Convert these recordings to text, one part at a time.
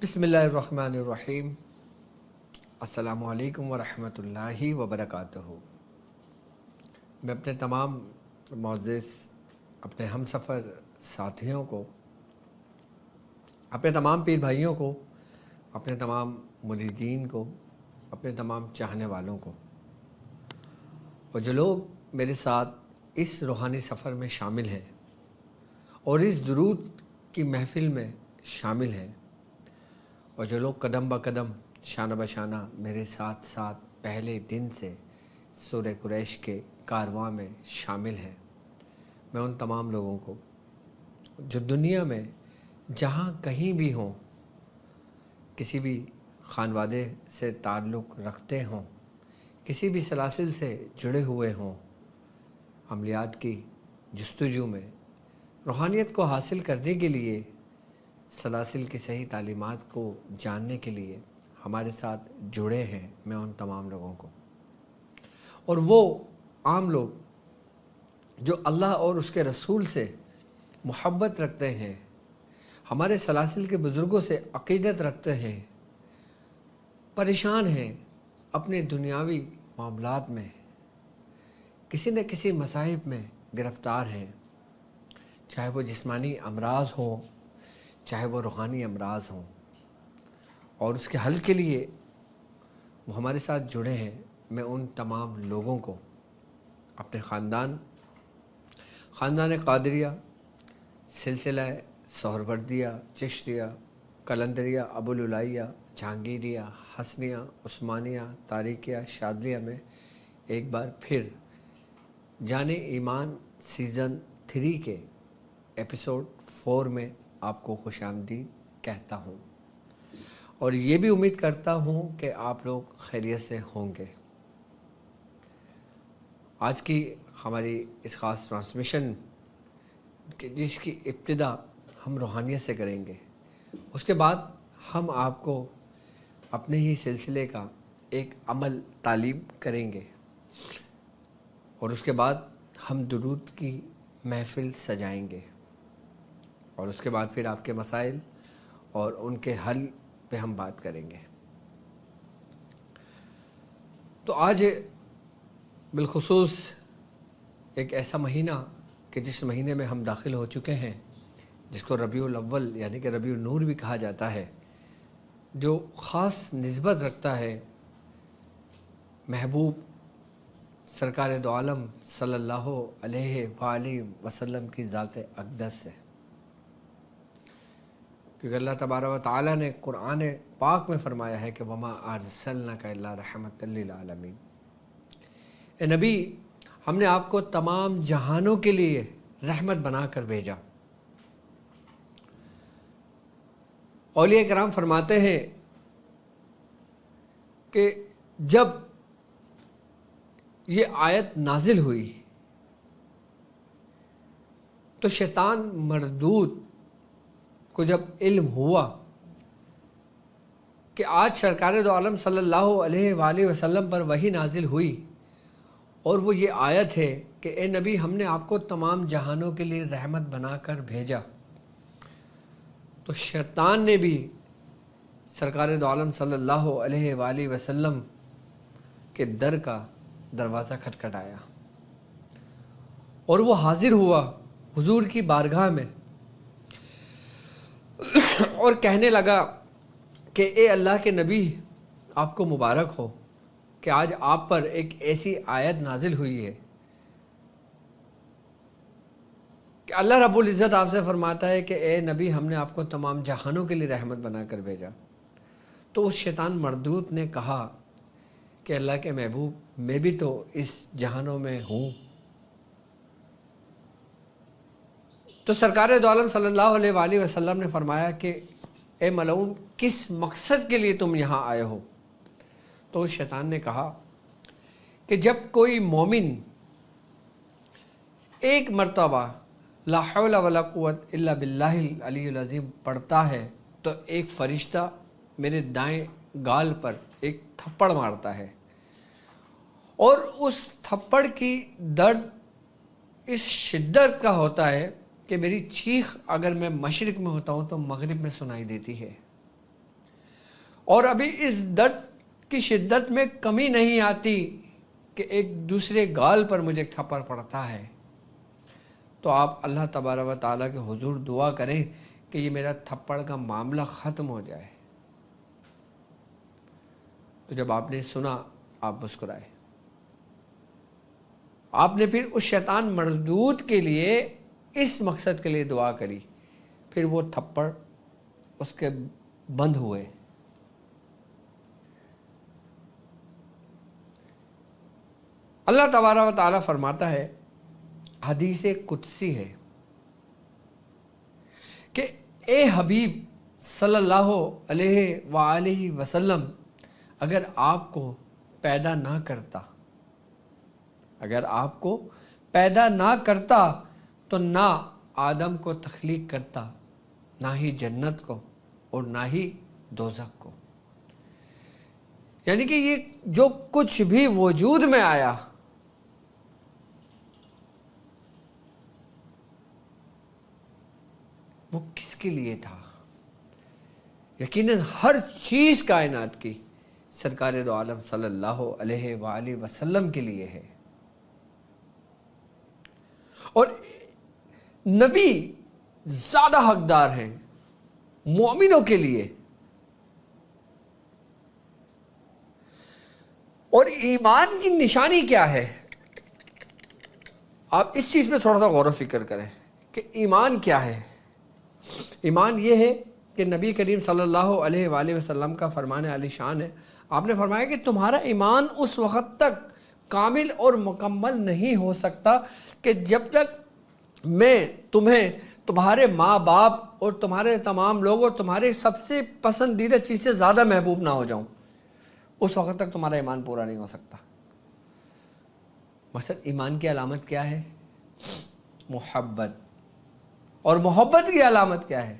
بسم اللہ الرحمن الرحیم۔ السلام علیکم ورحمۃ اللہ وبرکاتہ۔ میں اپنے تمام معزز اپنے ہم سفر ساتھیوں کو، اپنے تمام پیر بھائیوں کو، اپنے تمام مریدین کو، اپنے تمام چاہنے والوں کو، اور جو لوگ میرے ساتھ اس روحانی سفر میں شامل ہیں اور اس درود کی محفل میں شامل ہیں، اور جو لوگ قدم بہ قدم شانہ بہ شانہ میرے ساتھ ساتھ پہلے دن سے سورہ قریش کے کارواں میں شامل ہیں، میں ان تمام لوگوں کو جو دنیا میں جہاں کہیں بھی ہوں، کسی بھی خانوادے سے تعلق رکھتے ہوں، کسی بھی سلاسل سے جڑے ہوئے ہوں، عملیات کی جستجو میں روحانیت کو حاصل کرنے کے لیے، سلاسل کی صحیح تعلیمات کو جاننے کے لیے ہمارے ساتھ جڑے ہیں، میں ان تمام لوگوں کو، اور وہ عام لوگ جو اللہ اور اس کے رسول سے محبت رکھتے ہیں، ہمارے سلاسل کے بزرگوں سے عقیدت رکھتے ہیں، پریشان ہیں اپنے دنیاوی معاملات میں، کسی نہ کسی مصائب میں گرفتار ہیں، چاہے وہ جسمانی امراض ہوں، چاہے وہ روحانی امراض ہوں، اور اس کے حل کے لیے وہ ہمارے ساتھ جڑے ہیں، میں ان تمام لوگوں کو اپنے خاندان قادریہ، سلسلہ سہروردیہ، چشتیہ، قلندریہ، ابوالعلیہ، جہانگیریہ، حسنیہ، عثمانیہ، طارقیہ، شاذلیہ میں ایک بار پھر جان ایمان سیزن 3 کے ایپیسوڈ 4 میں آپ کو خوش آمدید کہتا ہوں، اور یہ بھی امید کرتا ہوں کہ آپ لوگ خیریت سے ہوں گے۔ آج کی ہماری اس خاص ٹرانسمیشن جس کی ابتدا ہم روحانیت سے کریں گے، اس کے بعد ہم آپ کو اپنے ہی سلسلے کا ایک عمل تعلیم کریں گے، اور اس کے بعد ہم درود کی محفل سجائیں گے، اور اس کے بعد پھر آپ کے مسائل اور ان کے حل پہ ہم بات کریں گے۔ تو آج بالخصوص ایک ایسا مہینہ کہ جس مہینے میں ہم داخل ہو چکے ہیں، جس کو ربیع الاول یعنی کہ ربیع النور بھی کہا جاتا ہے، جو خاص نسبت رکھتا ہے محبوب سرکار دو عالم صلی اللہ علیہ وآلہ وسلم کی ذات اقدس سے، کیونکہ اللہ تبارک و تعالیٰ نے قرآن پاک میں فرمایا ہے کہ وَمَا أَرْسَلْنَاكَ إِلَّا رَحْمَةً لِّلْعَالَمِينَ، اے نبی، ہم نے آپ کو تمام جہانوں کے لیے رحمت بنا کر بھیجا۔ اولیاء کرام فرماتے ہیں کہ جب یہ آیت نازل ہوئی تو شیطان مردود کو جب علم ہوا کہ آج سرکار دو عالم صلی اللہ علیہ وآلہ وسلم پر وحی نازل ہوئی، اور وہ یہ آیت ہے کہ اے نبی، ہم نے آپ کو تمام جہانوں کے لیے رحمت بنا کر بھیجا، تو شیطان نے بھی سرکار دو عالم صلی اللہ علیہ وآلہ وسلم کے در کا دروازہ کھٹکھٹایا، اور وہ حاضر ہوا حضور کی بارگاہ میں اور کہنے لگا کہ اے اللہ کے نبی، آپ کو مبارک ہو کہ آج آپ پر ایک ایسی آیت نازل ہوئی ہے کہ اللہ رب العزت آپ سے فرماتا ہے کہ اے نبی، ہم نے آپ کو تمام جہانوں کے لیے رحمت بنا کر بھیجا۔ تو اس شیطان مردود نے کہا کہ اللہ کے محبوب، میں بھی تو اس جہانوں میں ہوں۔ تو سرکار دو عالم صلی اللہ علیہ وآلہ وسلم نے فرمایا کہ اے ملعون، کس مقصد کے لیے تم یہاں آئے ہو؟ تو شیطان نے کہا کہ جب کوئی مومن ایک مرتبہ لا حول ولا قوت الا باللہ العلی العظیم پڑھتا ہے تو ایک فرشتہ میرے دائیں گال پر ایک تھپڑ مارتا ہے، اور اس تھپڑ کی درد اس شدت کا ہوتا ہے کہ میری چیخ اگر میں مشرق میں ہوتا ہوں تو مغرب میں سنائی دیتی ہے۔ اور ابھی اس درد کی شدت میں کمی نہیں آتی کہ ایک دوسرے گال پر مجھے تھپڑ پڑتا ہے، تو آپ اللہ تبارک و تعالیٰ کے حضور دعا کریں کہ یہ میرا تھپڑ کا معاملہ ختم ہو جائے۔ تو جب آپ نے سنا آپ مسکرائے، آپ نے پھر اس شیطان مردود کے لیے اس مقصد کے لیے دعا کری، پھر وہ تھپڑ اس کے بند ہوئے۔ اللہ تبارک و تعالیٰ فرماتا ہے، حدیث قدسی ہے کہ اے حبیب صلی اللہ علیہ وآلہ وسلم، اگر آپ کو پیدا نہ کرتا، اگر آپ کو پیدا نہ کرتا تو نہ آدم کو تخلیق کرتا، نہ ہی جنت کو اور نہ ہی دوزخ کو۔ یعنی کہ یہ جو کچھ بھی وجود میں آیا وہ کس کے لیے تھا؟ یقیناً ہر چیز کائنات کی سرکار دو عالم صلی اللہ علیہ وآلہ وسلم کے لیے ہے۔ اور نبی زیادہ حقدار ہیں مومنوں کے لیے۔ اور ایمان کی نشانی کیا ہے؟ آپ اس چیز پہ تھوڑا سا غور و فکر کریں کہ ایمان کیا ہے۔ ایمان یہ ہے کہ نبی کریم صلی اللہ علیہ وآلہ وسلم کا فرمان علی شان ہے، آپ نے فرمایا کہ تمہارا ایمان اس وقت تک کامل اور مکمل نہیں ہو سکتا کہ جب تک میں تمہیں تمہارے ماں باپ اور تمہارے تمام لوگ اور تمہارے سب سے پسندیدہ چیز سے زیادہ محبوب نہ ہو جاؤں، اس وقت تک تمہارا ایمان پورا نہیں ہو سکتا۔ مثلا ایمان کی علامت کیا ہے؟ محبت۔ اور محبت کی علامت کیا ہے؟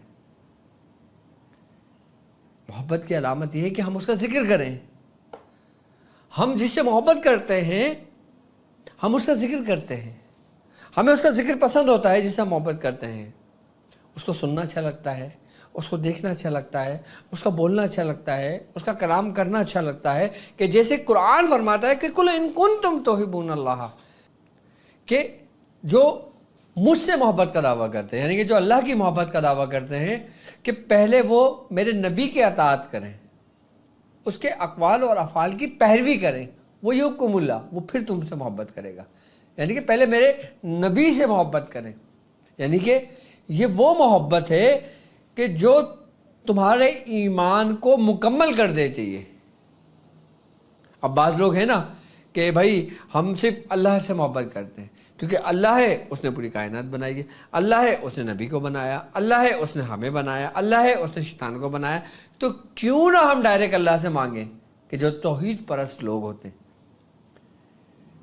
محبت کی علامت یہ ہے کہ ہم اس کا ذکر کریں۔ ہم جس سے محبت کرتے ہیں ہم اس کا ذکر کرتے ہیں، ہمیں اس کا ذکر پسند ہوتا ہے جس سے ہم محبت کرتے ہیں۔ اس کو سننا اچھا لگتا ہے، اس کو دیکھنا اچھا لگتا ہے، اس کا بولنا اچھا لگتا ہے، اس کا کلام کرنا اچھا لگتا ہے، کہ جیسے قرآن فرماتا ہے کہ قُلْ إِن كُنتُمْ تُحِبُّونَ اللَّهَ، کہ جو مجھ سے محبت کا دعویٰ کرتے ہیں، یعنی کہ جو اللہ کی محبت کا دعویٰ کرتے ہیں، کہ پہلے وہ میرے نبی کی اطاعت کریں، اس کے اقوال اور افعال کی پیروی کریں، وہ یحکم اللہ، وہ پھر تم سے محبت کرے گا۔ یعنی کہ پہلے میرے نبی سے محبت کریں، یعنی کہ یہ وہ محبت ہے کہ جو تمہارے ایمان کو مکمل کر دیتی ہے۔ اب بعض لوگ ہیں نا کہ بھائی ہم صرف اللہ سے محبت کرتے ہیں کیونکہ اللہ ہے، اس نے پوری کائنات بنائی ہے، اللہ ہے، اس نے نبی کو بنایا، اللہ ہے، اس نے ہمیں بنایا، اللہ ہے، اس نے شیطان کو بنایا، تو کیوں نہ ہم ڈائریکٹ اللہ سے مانگیں کہ جو توحید پرست لوگ ہوتے ہیں۔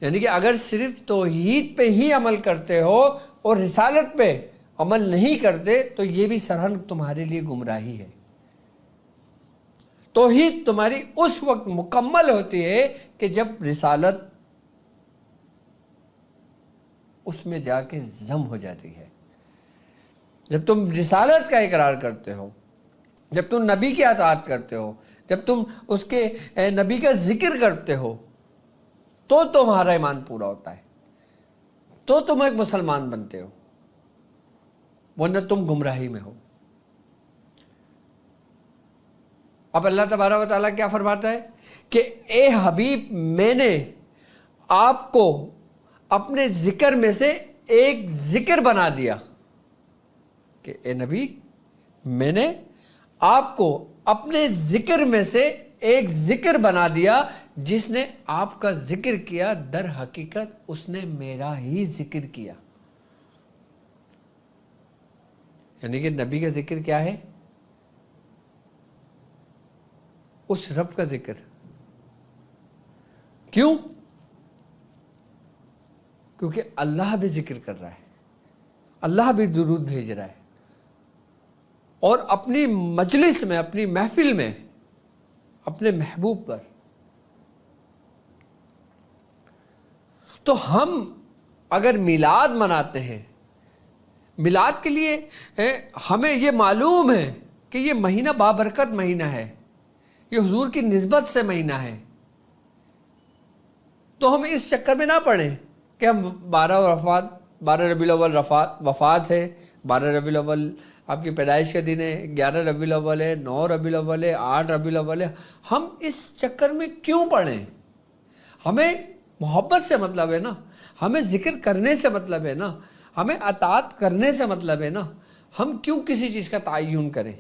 یعنی کہ اگر صرف توحید پہ ہی عمل کرتے ہو اور رسالت پہ عمل نہیں کرتے تو یہ بھی سرہن تمہارے لیے گمراہی ہے۔ توحید تمہاری اس وقت مکمل ہوتی ہے کہ جب رسالت اس میں جا کے ضم ہو جاتی ہے، جب تم رسالت کا اقرار کرتے ہو، جب تم نبی کی اطاعت کرتے ہو، جب تم اس کے نبی کا ذکر کرتے ہو، تو تمہارا ایمان پورا ہوتا ہے، تو تم ایک مسلمان بنتے ہو، ورنہ تم گمراہی میں ہو۔ اب اللہ تبارک و تعالیٰ کیا فرماتا ہے کہ اے حبیب میں نے آپ کو اپنے ذکر میں سے ایک ذکر بنا دیا، کہ اے نبی میں نے آپ کو اپنے ذکر میں سے ایک ذکر بنا دیا، جس نے آپ کا ذکر کیا در حقیقت اس نے میرا ہی ذکر کیا۔ یعنی کہ نبی کا ذکر کیا ہے؟ اس رب کا ذکر۔ کیوں؟ کیونکہ اللہ بھی ذکر کر رہا ہے، اللہ بھی درود بھیج رہا ہے، اور اپنی مجلس میں، اپنی محفل میں، اپنے محبوب پر۔ تو ہم اگر میلاد مناتے ہیں، میلاد کے لیے ہمیں یہ معلوم ہے کہ یہ مہینہ بابرکت مہینہ ہے، یہ حضور کی نسبت سے مہینہ ہے، تو ہم اس چکر میں نہ پڑیں کہ ہم 12 ربیع الاول وفات ہے، 12 ربیع الاول آپ کی پیدائش کا دن ہے، 11 ربیع الاول ہے، 9 ربیع الاول ہے، 8 ربیع الاول ہے. ہم اس چکر میں کیوں پڑیں؟ ہمیں محبت سے مطلب ہے نا، ہمیں ذکر کرنے سے مطلب ہے نا، ہمیں اطاعت کرنے سے مطلب ہے نا. ہم کیوں کسی چیز کا تعین کریں؟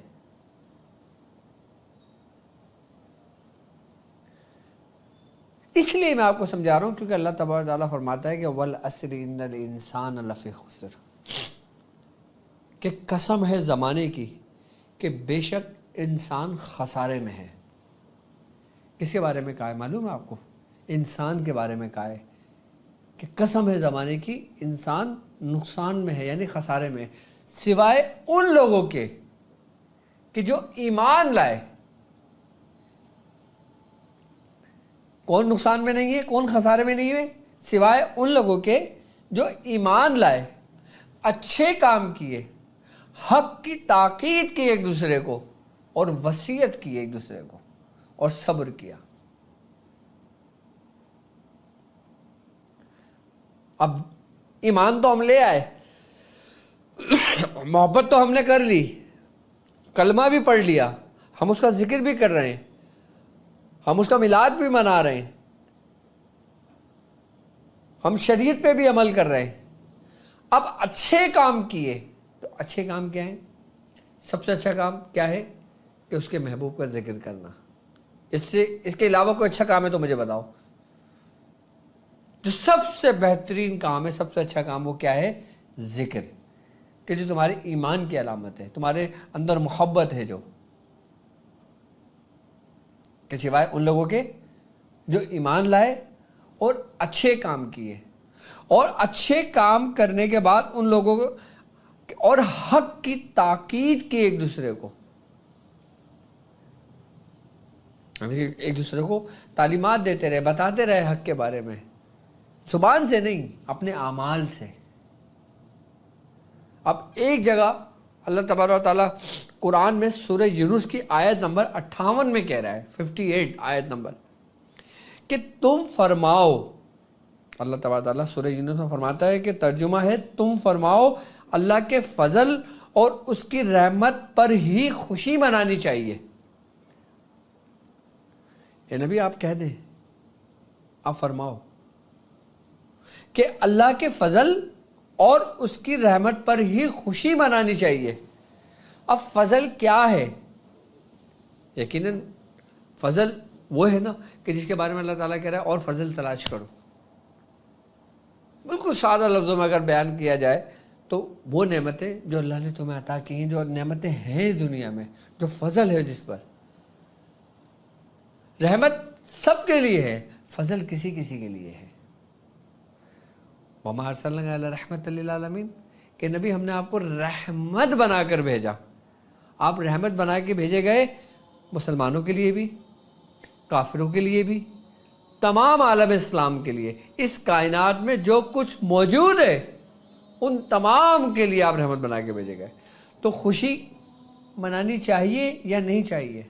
اس لیے میں آپ کو سمجھا رہا ہوں کیونکہ اللہ تبارک و تعالیٰ فرماتا ہے کہ وَالْعَصْرِ إِنَّ الْإِنسَانَ لَفِي خُسْرٍ، کہ قسم ہے زمانے کی کہ بے شک انسان خسارے میں ہے. کس کے بارے میں کہا ہے معلوم ہے آپ کو؟ انسان کے بارے میں کہا ہے کہ قسم ہے زمانے کی انسان نقصان میں ہے، یعنی خسارے میں ہے، سوائے ان لوگوں کے کہ جو ایمان لائے. کون نقصان میں نہیں ہے، کون خسارے میں نہیں ہے؟ سوائے ان لوگوں کے جو ایمان لائے، اچھے کام کیے، حق کی تاکید کی ایک دوسرے کو، اور وصیت کی ایک دوسرے کو، اور صبر کیا. اب ایمان تو ہم لے آئے، محبت تو ہم نے کر لی، کلمہ بھی پڑھ لیا، ہم اس کا ذکر بھی کر رہے ہیں، ہم اس کا میلاد بھی منا رہے ہیں، ہم شریعت پہ بھی عمل کر رہے ہیں. اب اچھے کام کیے، تو اچھے کام کیا ہیں؟ سب سے اچھا کام کیا ہے؟ کہ اس کے محبوب کا ذکر کرنا. اس کے علاوہ کوئی اچھا کام ہے تو مجھے بتاؤ. جو سب سے بہترین کام ہے، سب سے اچھا کام وہ کیا ہے؟ ذکر. کہ جو تمہارے ایمان کی علامت ہے، تمہارے اندر محبت ہے، جو کہ سوائے ان لوگوں کے جو ایمان لائے اور اچھے کام کیے، اور اچھے کام کرنے کے بعد ان لوگوں کو اور حق کی تاکید کی ایک دوسرے کو، ایک دوسرے کو تعلیمات دیتے رہے، بتاتے رہے حق کے بارے میں، زبان سے نہیں، اپنے اعمال سے. اب ایک جگہ اللہ تبارک و تعالیٰ قرآن میں سورہ یونس کی آیت نمبر 58 میں کہہ رہا ہے، 58 آیت نمبر، کہ تم فرماؤ. اللہ تبارک و تعالیٰ سورہ یونس میں فرماتا ہے کہ ترجمہ ہے تم فرماؤ اللہ کے فضل اور اس کی رحمت پر ہی خوشی منانی چاہیے. اے نبی آپ کہہ دیں، آپ فرماؤ کہ اللہ کے فضل اور اس کی رحمت پر ہی خوشی منانی چاہیے. اب فضل کیا ہے؟ یقیناً فضل وہ ہے نا کہ جس کے بارے میں اللہ تعالیٰ کہہ رہا ہے اور فضل تلاش کرو. بالکل سادہ لفظوں میں اگر بیان کیا جائے تو وہ نعمتیں جو اللہ نے تمہیں عطا کی ہیں، جو نعمتیں ہیں دنیا میں، جو فضل ہے جس پر. رحمت سب کے لیے ہے، فضل کسی کسی کے لیے ہے. وَمَا أَرْسَلْنَاكَ إِلَّا رَحْمَةً لِّلْعَالَمِينَ، کہ نبی ہم نے آپ کو رحمت بنا کر بھیجا. آپ رحمت بنا کے بھیجے گئے مسلمانوں کے لیے بھی، کافروں کے لیے بھی، تمام عالم اسلام کے لیے. اس کائنات میں جو کچھ موجود ہے ان تمام کے لیے آپ رحمت بنا کے بھیجے گئے. تو خوشی منانی چاہیے یا نہیں چاہیے؟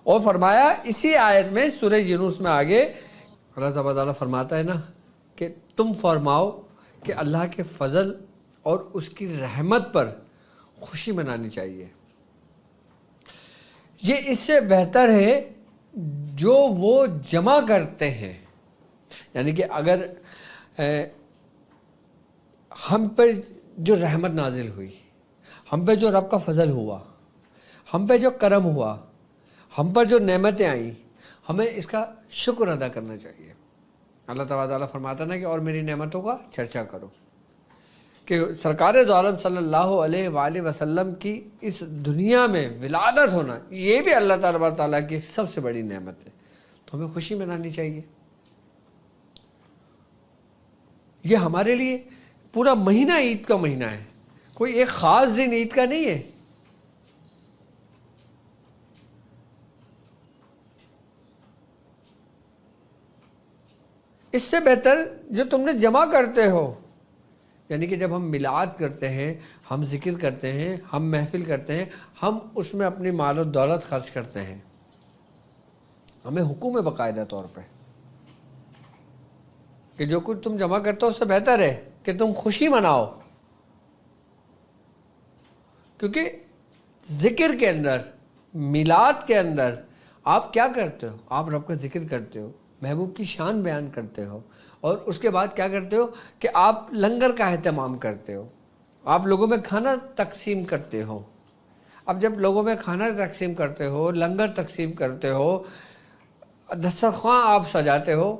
اور فرمایا اسی آیت میں سورہ یونس میں آگے اللہ تعالیٰ فرماتا ہے نا کہ تم فرماؤ کہ اللہ کے فضل اور اس کی رحمت پر خوشی منانی چاہیے. یہ اس سے بہتر ہے جو وہ جمع کرتے ہیں. یعنی کہ اگر ہم پہ جو رحمت نازل ہوئی، ہم پہ جو رب کا فضل ہوا، ہم پہ جو کرم ہوا، ہم پر جو نعمتیں آئیں، ہمیں اس کا شکر ادا کرنا چاہیے. اللہ تعالیٰ فرماتا نا کہ اور میری نعمتوں کا چرچا کرو. کہ سرکار دو عالم صلی اللہ علیہ وآلہ وسلم کی اس دنیا میں ولادت ہونا، یہ بھی اللہ تعالیٰ کی سب سے بڑی نعمت ہے. تو ہمیں خوشی منانی چاہیے. یہ ہمارے لیے پورا مہینہ عید کا مہینہ ہے، کوئی ایک خاص دن عید کا نہیں ہے. اس سے بہتر جو تم نے جمع کرتے ہو یعنی کہ جب ہم میلاد کرتے ہیں، ہم ذکر کرتے ہیں، ہم محفل کرتے ہیں، ہم اس میں اپنی مال و دولت خرچ کرتے ہیں. ہمیں حکم ہے باقاعدہ طور پہ کہ جو کچھ تم جمع کرتے ہو اس سے بہتر ہے کہ تم خوشی مناؤ. کیونکہ ذکر کے اندر، میلاد کے اندر آپ کیا کرتے ہو؟ آپ رب کا ذکر کرتے ہو، محبوب کی شان بیان کرتے ہو، اور اس کے بعد کیا کرتے ہو کہ آپ لنگر کا اہتمام کرتے ہو، آپ لوگوں میں کھانا تقسیم کرتے ہو. اب جب لوگوں میں کھانا تقسیم کرتے ہو، لنگر تقسیم کرتے ہو، دسترخواں آپ سجاتے ہو،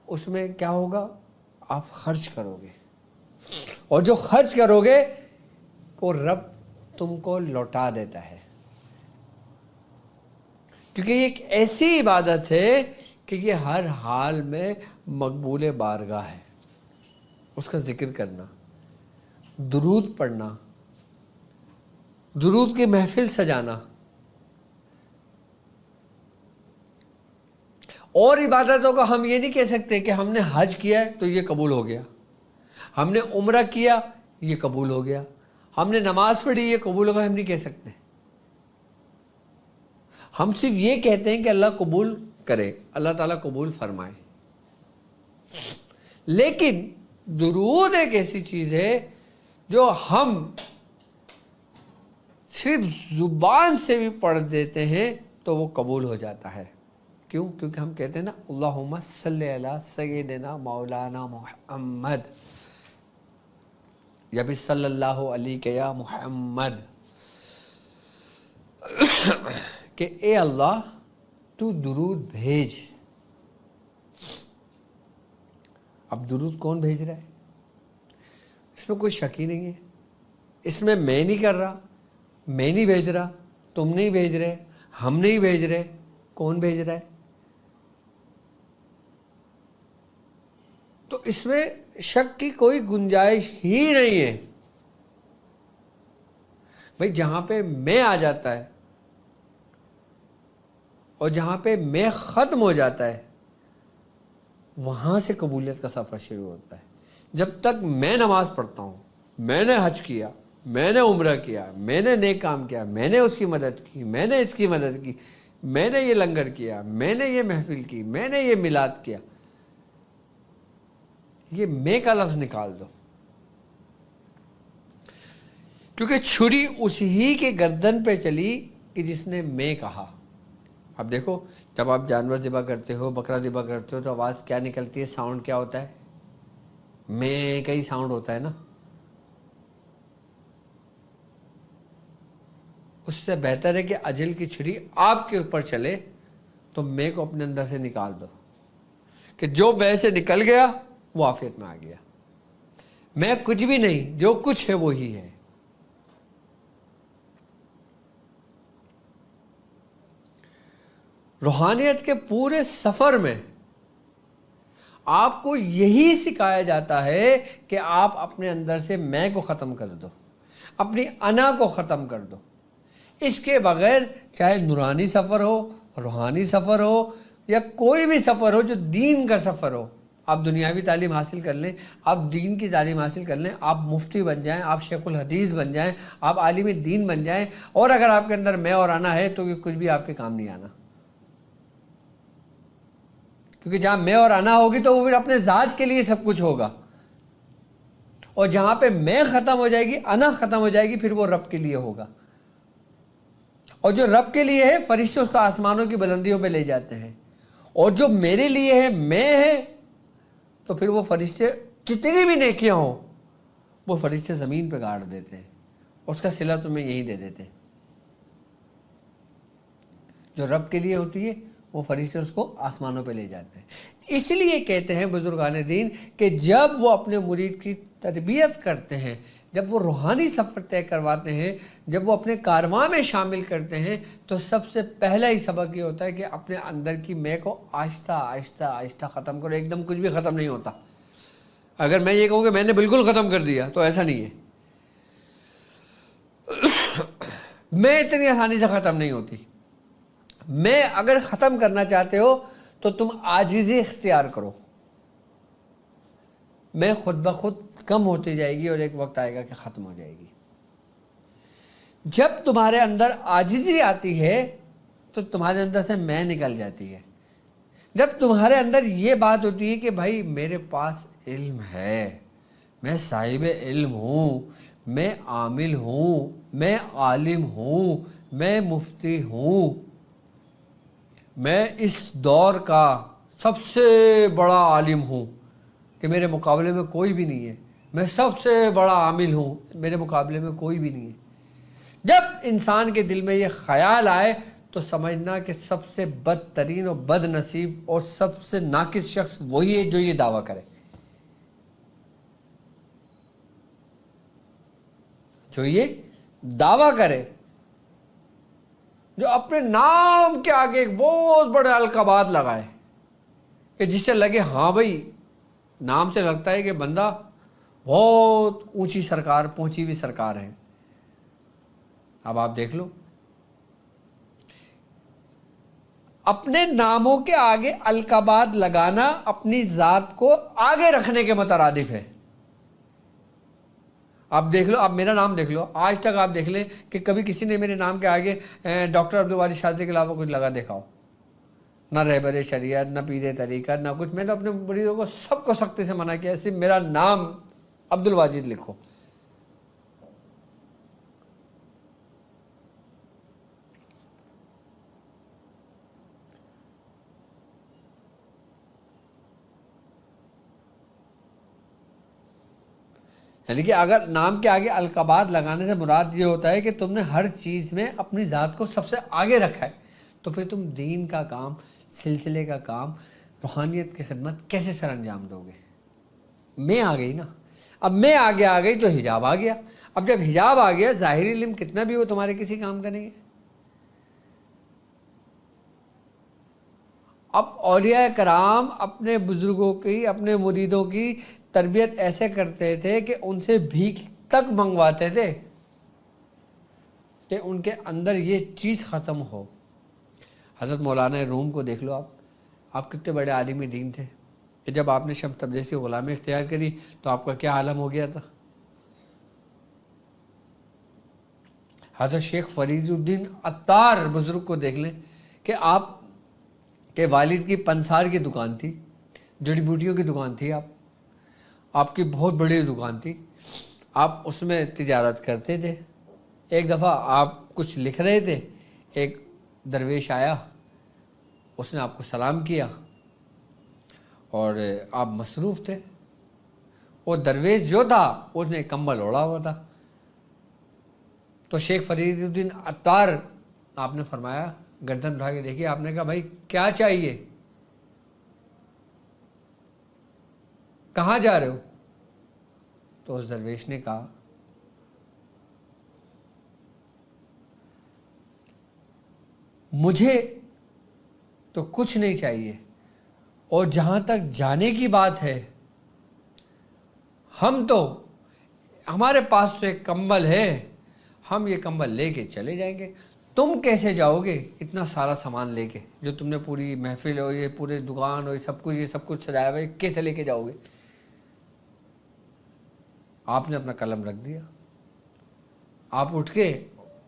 اس میں کیا ہوگا؟ آپ خرچ کرو گے، اور جو خرچ کرو گے وہ رب تم کو لوٹا دیتا ہے. کیونکہ یہ ایک ایسی عبادت ہے کہ یہ ہر حال میں مقبول بارگاہ ہے. اس کا ذکر کرنا، درود پڑھنا، درود کی محفل سجانا. اور عبادتوں کو ہم یہ نہیں کہہ سکتے کہ ہم نے حج کیا ہے تو یہ قبول ہو گیا، ہم نے عمرہ کیا یہ قبول ہو گیا، ہم نے نماز پڑھی یہ قبول ہوگا. ہم نہیں کہہ سکتے. ہم صرف یہ کہتے ہیں کہ اللہ قبول کرے، اللہ تعالیٰ قبول فرمائے. لیکن درود ایک ایسی چیز ہے جو ہم صرف زبان سے بھی پڑھ دیتے ہیں تو وہ قبول ہو جاتا ہے. کیوں؟ کیونکہ ہم کہتے ہیں نا اللہم صلی علی سیدنا مولانا محمد، یا بھی صلی اللہ علیہ یا محمد، کہ اے اللہ تو درود بھیج. اب درود کون بھیج رہا ہے؟ اس میں کوئی شک ہی نہیں ہے. اس میں میں نہیں کر رہا، میں نہیں بھیج رہا، تم نہیں بھیج رہے، ہم نہیں بھیج رہے. کون بھیج رہا ہے؟ تو اس میں شک کی کوئی گنجائش ہی نہیں ہے. بھئی جہاں پہ میں آ جاتا ہے اور جہاں پہ میں ختم ہو جاتا ہے وہاں سے قبولیت کا سفر شروع ہوتا ہے. جب تک میں نماز پڑھتا ہوں، میں نے حج کیا، میں نے عمرہ کیا، میں نے نیک کام کیا، میں نے اس کی مدد کی، میں نے اس کی مدد کی، میں نے یہ لنگر کیا، میں نے یہ محفل کی، میں نے یہ میلاد کیا، یہ میں کا لفظ نکال دو. کیونکہ چھری اسی کے گردن پہ چلی کہ جس نے میں کہا. اب دیکھو، جب آپ جانور ذبح کرتے ہو، بکرا ذبح کرتے ہو تو آواز کیا نکلتی ہے؟ ساؤنڈ کیا ہوتا ہے؟ میں کا ہی ساؤنڈ ہوتا ہے نا. اس سے بہتر ہے کہ اجل کی چھری آپ کے اوپر چلے تو میں کو اپنے اندر سے نکال دو، کہ جو میں سے نکل گیا وہ عافیت میں آ گیا. میں کچھ بھی نہیں، جو کچھ ہے وہی ہے. روحانیت کے پورے سفر میں آپ کو یہی سکھایا جاتا ہے کہ آپ اپنے اندر سے میں کو ختم کر دو، اپنی انا کو ختم کر دو. اس کے بغیر چاہے نورانی سفر ہو، روحانی سفر ہو، یا کوئی بھی سفر ہو جو دین کا سفر ہو، آپ دنیاوی تعلیم حاصل کر لیں، آپ دین کی تعلیم حاصل کر لیں، آپ مفتی بن جائیں، آپ شیخ الحدیث بن جائیں، آپ عالم دین بن جائیں، اور اگر آپ کے اندر میں اور آنا ہے تو یہ کچھ بھی آپ کے کام نہیں آنا. کیونکہ جہاں میں اور آنا ہوگی تو وہ پھر اپنے ذات کے لیے سب کچھ ہوگا، اور جہاں پہ میں ختم ہو جائے گی، انا ختم ہو جائے گی، پھر وہ رب کے لیے ہوگا. اور جو رب کے لیے ہے، فرشتے اس کو آسمانوں کی بلندیوں پہ لے جاتے ہیں. اور جو میرے لیے ہے، میں ہے، تو پھر وہ فرشتے کتنی بھی نیکیاں ہوں وہ فرشتے زمین پہ گاڑ دیتے ہیں، اس کا صلہ تمہیں یہی دے دیتے ہیں. جو رب کے لیے ہوتی ہے وہ فرشتے اس کو آسمانوں پہ لے جاتے ہیں. اس لیے کہتے ہیں بزرگان دین کہ جب وہ اپنے مرید کی تربیت کرتے ہیں، جب وہ روحانی سفر طے کرواتے ہیں، جب وہ اپنے کارواں میں شامل کرتے ہیں، تو سب سے پہلا ہی سبق یہ ہوتا ہے کہ اپنے اندر کی میں کو آہستہ آہستہ آہستہ ختم کرو. ایک دم کچھ بھی ختم نہیں ہوتا. اگر میں یہ کہوں کہ میں نے بالکل ختم کر دیا تو ایسا نہیں ہے. میں اتنی آسانی سے ختم نہیں ہوتی. میں اگر ختم کرنا چاہتے ہو تو تم عاجزی اختیار کرو. میں خود بخود کم ہوتی جائے گی اور ایک وقت آئے گا کہ ختم ہو جائے گی۔ جب تمہارے اندر عاجزی آتی ہے تو تمہارے اندر سے میں نکل جاتی ہے۔ جب تمہارے اندر یہ بات ہوتی ہے کہ بھائی میرے پاس علم ہے، میں صاحب علم ہوں، میں عامل ہوں، میں عالم ہوں، میں مفتی ہوں، میں اس دور کا سب سے بڑا عالم ہوں کہ میرے مقابلے میں کوئی بھی نہیں ہے، میں سب سے بڑا عامل ہوں، میرے مقابلے میں کوئی بھی نہیں ہے، جب انسان کے دل میں یہ خیال آئے تو سمجھنا کہ سب سے بدترین اور بد نصیب اور سب سے ناقص شخص وہی ہے جو یہ دعویٰ کرے، جو یہ دعویٰ کرے، جو اپنے نام کے آگے ایک بہت بڑے القابات لگائے کہ جس سے لگے ہاں بھائی نام سے لگتا ہے کہ بندہ بہت اونچی سرکار، پہنچی ہوئی سرکار ہے۔ اب آپ دیکھ لو، اپنے ناموں کے آگے القابات لگانا اپنی ذات کو آگے رکھنے کے مترادف ہے۔ آپ دیکھ لو، آپ میرا نام دیکھ لو، آج تک آپ دیکھ لیں کہ کبھی کسی نے میرے نام کے آگے ڈاکٹر عبدالوارث شاذلی کے علاوہ کچھ لگا دیکھا ہو؟ نہ رہبر شریعت، نہ پیر طریقت، نہ کچھ۔ میں نے اپنے مریدوں کو سب کو سختی سے منع کیا، صرف میرا نام عبدالواجد لکھو۔ یعنی کہ اگر نام کے آگے القابات لگانے سے مراد یہ ہوتا ہے کہ تم نے ہر چیز میں اپنی ذات کو سب سے آگے رکھا ہے، تو پھر تم دین کا کام، سلسلے کا کام، روحانیت کی خدمت کیسے سر انجام دو گے؟ میں آ گئی نا، اب میں آگے آ گئی تو حجاب آ گیا۔ اب جب حجاب آ گیا، ظاہری علم کتنا بھی ہو تمہارے کسی کام کا نہیں ہے۔ اب اولیاء کرام اپنے بزرگوں کی، اپنے مریدوں کی تربیت ایسے کرتے تھے کہ ان سے بھیک تک منگواتے تھے کہ ان کے اندر یہ چیز ختم ہو۔ حضرت مولانا روم کو دیکھ لو، آپ کتنے بڑے عالم دین تھے کہ جب آپ نے شمس تبریزی غلامی اختیار کری تو آپ کا کیا عالم ہو گیا تھا۔ حضرت شیخ فرید الدین عطار بزرگ کو دیکھ لیں کہ آپ کے والد کی پنسار کی دکان تھی، جڑی بوٹیوں کی دکان تھی، آپ کی بہت بڑی دکان تھی، آپ اس میں تجارت کرتے تھے۔ ایک دفعہ آپ کچھ لکھ رہے تھے، ایک درویش آیا، اس نے آپ کو سلام کیا اور آپ مصروف تھے۔ وہ درویش جو تھا اس نے کمبل اوڑھا ہوا تھا، تو شیخ فرید الدین عطار آپ نے فرمایا، گردن اٹھا کے دیکھیے، آپ نے کہا بھائی کیا چاہیے، کہاں جا رہے ہو؟ تو اس درویش نے کہا مجھے تو کچھ نہیں چاہیے، اور جہاں تک جانے کی بات ہے ہمارے پاس تو ایک کمبل ہے، ہم یہ کمبل لے کے چلے جائیں گے، تم کیسے جاؤ گے اتنا سارا سامان لے کے، جو تم نے پوری محفل اور یہ پورے دکان اور یہ سب کچھ سجایا ہوا ہے، کیسے لے کے جاؤ گے؟ آپ نے اپنا قلم رکھ دیا، آپ اٹھ کے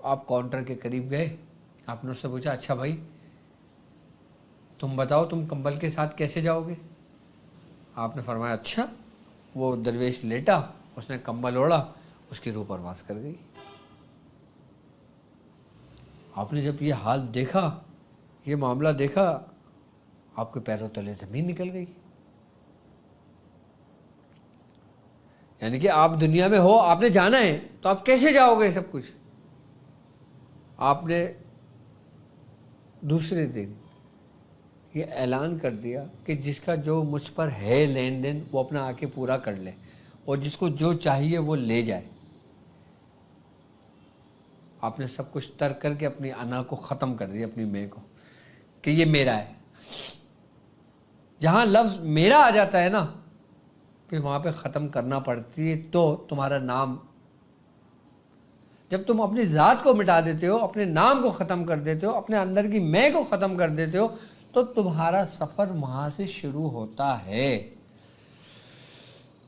آپ کاؤنٹر کے قریب گئے، آپ نے اس سے پوچھا اچھا بھائی تم بتاؤ تم کمبل کے ساتھ کیسے جاؤ گے؟ آپ نے فرمایا اچھا۔ وہ درویش لیٹا، اس نے کمبل اوڑھا، اس کی روح پرواز کر گئی۔ آپ نے جب یہ حال دیکھا، یہ معاملہ دیکھا، آپ کے پیروں تلے زمین نکل گئی۔ یعنی کہ آپ دنیا میں ہو، آپ نے جانا ہے تو آپ کیسے جاؤ گے سب کچھ؟ آپ نے دوسرے دن یہ اعلان کر دیا کہ جس کا جو مجھ پر ہے لین دین وہ اپنا آ کے پورا کر لے، اور جس کو جو چاہیے وہ لے جائے۔ آپ نے سب کچھ ترک کر کے اپنی انا کو ختم کر دیا، اپنی میں کو، کہ یہ میرا ہے۔ جہاں لفظ میرا آ جاتا ہے نا، پھر وہاں پہ ختم کرنا پڑتی ہے، تو تمہارا نام، جب تم اپنی ذات کو مٹا دیتے ہو، اپنے نام کو ختم کر دیتے ہو، اپنے اندر کی میں کو ختم کر دیتے ہو، تو تمہارا سفر وہاں سے شروع ہوتا ہے۔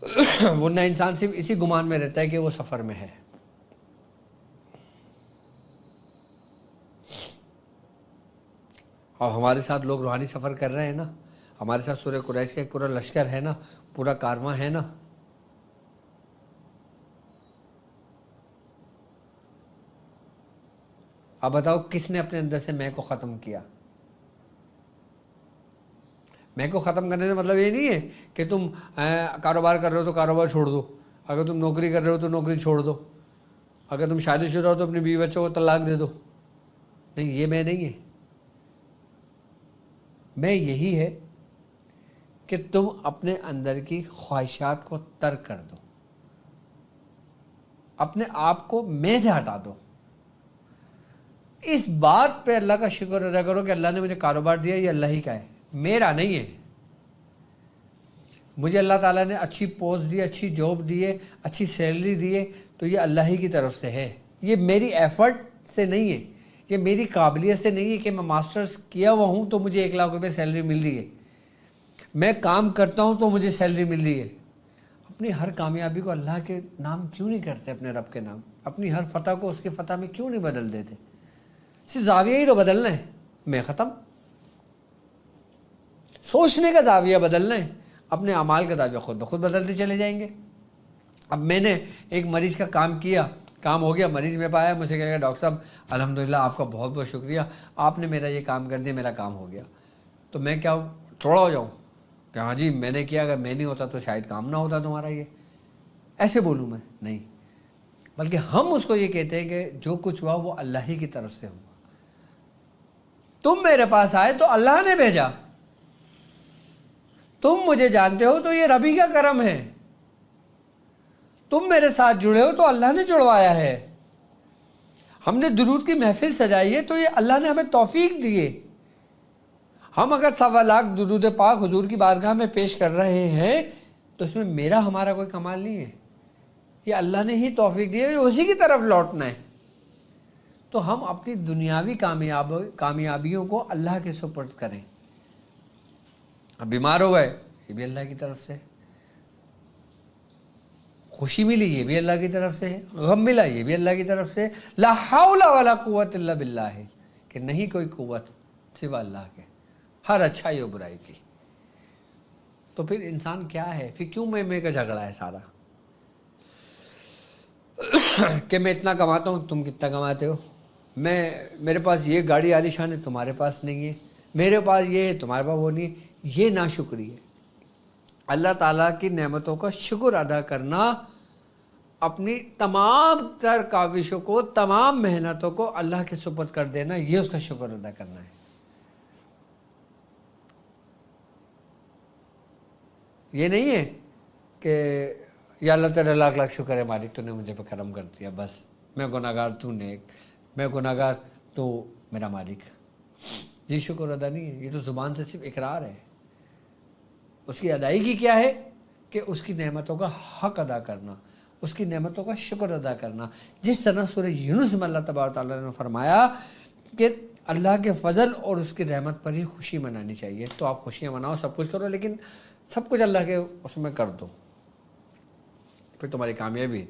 ورنہ انسان صرف اسی گمان میں رہتا ہے کہ وہ سفر میں ہے۔ اور ہمارے ساتھ لوگ روحانی سفر کر رہے ہیں نا، ہمارے ساتھ سورہ قریش کا ایک پورا لشکر ہے نا، پورا کارواں ہے نا۔ اب بتاؤ کس نے اپنے اندر سے میں کو ختم کیا؟ میں کو ختم کرنے سے مطلب یہ نہیں ہے کہ تم کاروبار کر رہے ہو تو کاروبار چھوڑ دو، اگر تم نوکری کر رہے ہو تو نوکری چھوڑ دو، اگر تم شادی شدہ ہو تو اپنے بیوی بچوں کو طلاق دے دو۔ نہیں، یہ میں نہیں ہے۔ میں یہی ہے کہ تم اپنے اندر کی خواہشات کو ترک کر دو، اپنے آپ کو میں سے ہٹا دو۔ اس بات پہ اللہ کا شکر ادا کرو کہ اللہ نے مجھے کاروبار دیا، یہ اللہ ہی کا ہے، میرا نہیں ہے۔ مجھے اللہ تعالیٰ نے اچھی پوسٹ دی، اچھی جاب دی ہے، اچھی سیلری دی ہے، تو یہ اللہ ہی کی طرف سے ہے، یہ میری ایفرٹ سے نہیں ہے، یہ میری قابلیت سے نہیں ہے کہ میں ماسٹرز کیا ہوا ہوں تو مجھے 1,00,000 روپے سیلری مل رہی ہے، میں کام کرتا ہوں تو مجھے سیلری مل رہی ہے۔ اپنی ہر کامیابی کو اللہ کے نام کیوں نہیں کرتے، اپنے رب کے نام؟ اپنی ہر فتح کو اس کی فتح میں کیوں نہیں بدل دیتے؟ صرف زاویہ ہی تو بدلنا ہے، میں ختم۔ سوچنے کا زاویہ بدلنا ہے، اپنے اعمال کا زاویہ خود بخود بدلتے چلے جائیں گے۔ اب میں نے ایک مریض کا کام کیا، کام ہو گیا، مریض میں پایا، مجھے کہا کہ ڈاکٹر صاحب الحمدللہ آپ کا بہت بہت شکریہ، آپ نے میرا یہ کام کر دیا، میرا کام ہو گیا۔ تو میں کیا چوڑا ہو جاؤں کہ ہاں جی میں نے کیا، اگر میں نہیں ہوتا تو شاید کام نہ ہوتا تمہارا؟ یہ ایسے بولوں میں؟ نہیں، بلکہ ہم اس کو یہ کہتے ہیں کہ جو کچھ ہوا وہ اللہ ہی کی طرف سے ہوا۔ تم میرے پاس آئے تو اللہ نے بھیجا، تم مجھے جانتے ہو تو یہ ربی کا کرم ہے، تم میرے ساتھ جڑے ہو تو اللہ نے جڑوایا ہے، ہم نے درود کی محفل سجائی ہے تو یہ اللہ نے ہمیں توفیق دی ہے۔ ہم اگر 1,00,000 درود پاک حضور کی بارگاہ میں پیش کر رہے ہیں تو اس میں میرا ہمارا کوئی کمال نہیں ہے، یہ اللہ نے ہی توفیق دی ہے، اسی کی طرف لوٹنا ہے۔ تو ہم اپنی دنیاوی کامیابیوں کو اللہ کے سپرد کریں۔ اب بیمار ہو گئے، یہ بھی اللہ کی طرف سے، خوشی ملی یہ بھی اللہ کی طرف سے، غم ملا یہ بھی اللہ کی طرف سے، لا حول ولا قوت الا باللہ ہے کہ نہیں کوئی قوت سوا اللہ کے، ہر اچھائی و برائی کی۔ تو پھر انسان کیا ہے؟ پھر کیوں میں کا جھگڑا ہے سارا کہ میں اتنا کماتا ہوں تم کتنا کماتے ہو، میرے پاس یہ گاڑی عالیشان ہے تمہارے پاس نہیں ہے، میرے پاس یہ ہے تمہارے پاس وہ نہیں ہے۔ یہ ناشکری ہے۔ اللہ تعالیٰ کی نعمتوں کا شکر ادا کرنا، اپنی تمام تر کاوشوں کو، تمام محنتوں کو اللہ کے سپرد کر دینا، یہ اس کا شکر ادا کرنا ہے۔ یہ نہیں ہے کہ یا اللہ تعالیٰ لاکھ لاکھ شکر ہے مالک تو نے مجھے پہ کرم کر دیا، بس میں گناہگار تو نیک، میں گناہگار تو میرا مالک۔ یہ شکر ادا نہیں ہے، یہ تو زبان سے صرف اقرار ہے۔ اس کی ادائیگی کیا ہے کہ اس کی نعمتوں کا حق ادا کرنا، اس کی نعمتوں کا شکر ادا کرنا۔ جس طرح سورہ یونس میں اللہ تبارک تعالیٰ نے فرمایا کہ اللہ کے فضل اور اس کی رحمت پر ہی خوشی منانی چاہیے، تو آپ خوشیاں مناؤ، سب کچھ کرو، لیکن سب کچھ اللہ کے اس میں کر دو، پھر تمہاری کامیابی